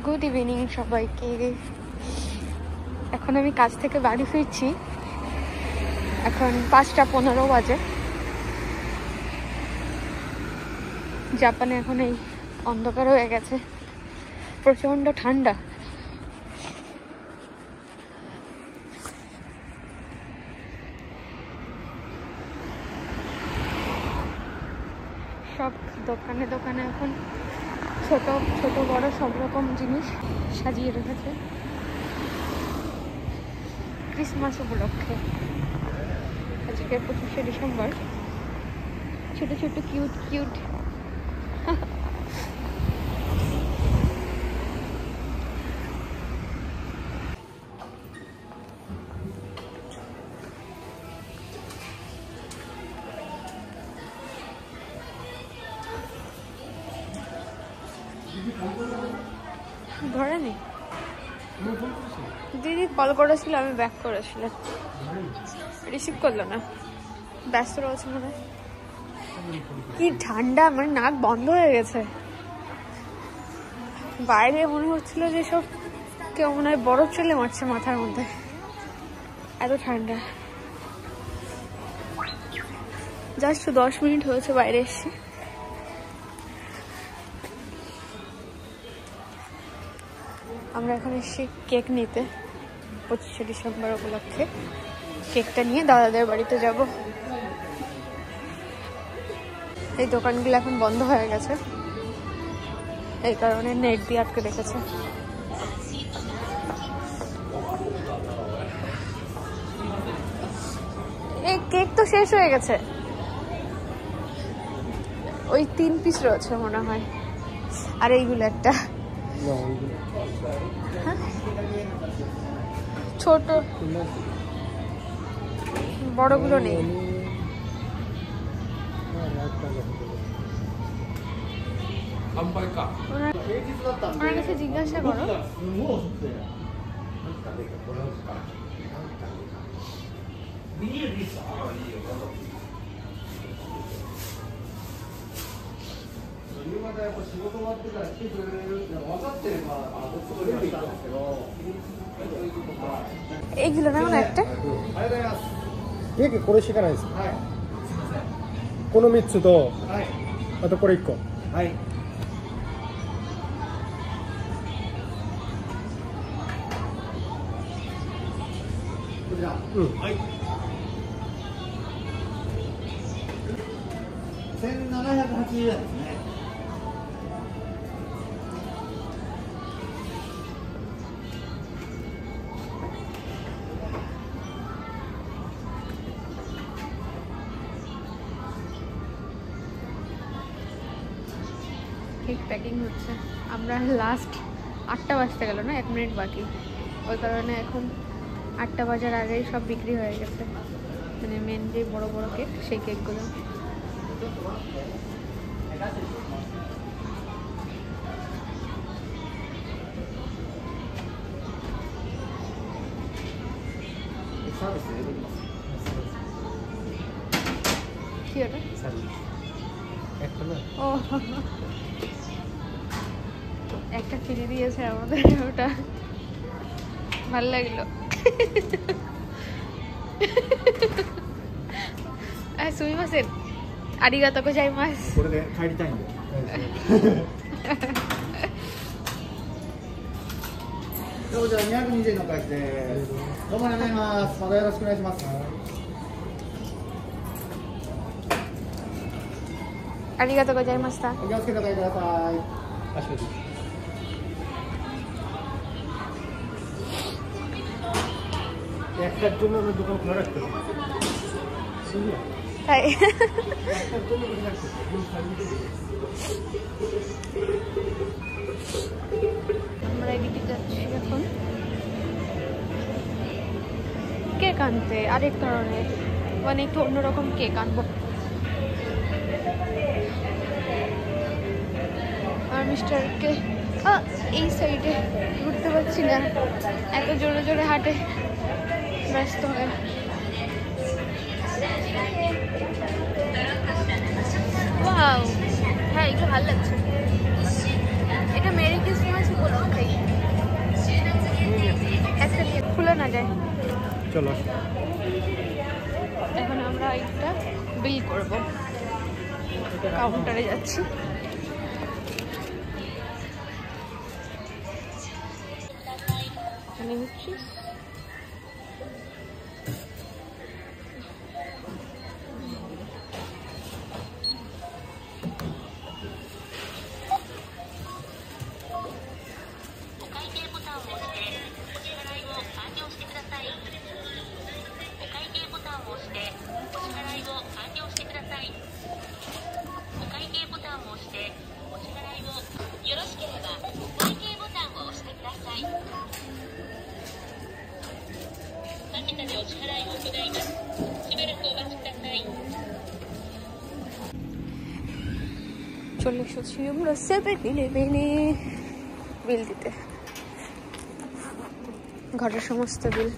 Good evening সবাইকে। এখন আমি কাজ থেকে বাড়ি ফিরছি, এখন 5:15 বাজে। জাপানে এখন এই অন্ধকার হয়ে গেছে, প্রচন্ড ঠান্ডা। সব দোকানে দোকানে এখন ছোট ছোট বড় সব রকম জিনিস সাজিয়ে রেখেছে ক্রিসমাস উপলক্ষে। আজকে 25শে ডিসেম্বর। ছোট ছোট কিউট কিউট ধরেনি। দিদি কল করেছিল, আমি ব্যাক করেছিলাম, রিসিভ করলো না, ব্যস্ত রয়েছে মনে হয়। কি ঠান্ডা, আমার নাক বন্ধ হয়ে গেছে। বাইরে মনে হচ্ছিল যে সব কেউ মনে হয় বরফ চলে মারছে মাথার মধ্যে, এত ঠান্ডা। জাস্ট 10 মিনিট হয়েছে বাইরে এসছি। আমরা এখন এসেছি কেক নিতে 25শে ডিসেম্বর উপলক্ষে। কেকটা নিয়ে দাদাদের বাড়িতে যাব। এই দোকানগুলো এখন বন্ধ হয়ে গেছে, এই কারণে নেট দিয়ে আটকে রেখেছে। এই কেক তো শেষ হয়ে গেছে, ওই 3 পিস রয়েছে মনে হয়, আর এইগুলো একটা ছোট, বড়গুলো নেই। ওনার কাছে জিজ্ঞাসা করো। এইগুলো না একটাこれしかないです。はい。この3つと、はい。あとこれ1個。はい。こちら。うん。はい。1780円ですね。কেক প্যাকিং হচ্ছে। আমরা লাস্ট 8টা বাজতে গেল না, 1 মিনিট বাকি, ওই কারণে এখন 8টা বাজার আগেই সব বিক্রি হয়ে গেছে। মানে মেন যে বড় বড় কেক, সেই কেকগুলো। কি ওটা? ও একটা ফিরে দিয়েছে আমাদের, ওটা ভালো লাগলো। সুমিমাসেন আরিগাতো গোজাইমাস। これで帰りたいんで。どうもじゃあ220円のお返しです。どうもありがとうございます。またよろしくお願いします。ありがとうございました。お気をつけてお帰りください。একটার জন্য দোকান খোলা রাখতে হবে। তাই আমরা এদিকে যাচ্ছি এখন কেক আনতে, আরেক ধরনের, মানে একটু অন্যরকম কেক আনবো। আর মিস্টারকে এই সাইডে ঘুরতে পারছি না, এত জোরে জোরে হাঁটে, ব্যস্ত হয়ে। ওয়াও, হ্যাঁ এগুলো ভালো লাগছে। এটা মেরি ক্রিসমাস উপলক্ষে। যায়। চলো এখন আমরা একটা বিল করব, কাউন্টারে যাচ্ছি। এখানে হচ্ছে চলে এসেছি আমরা 7-Eleven-এ বিল দিতে, ঘরের সমস্ত বিল।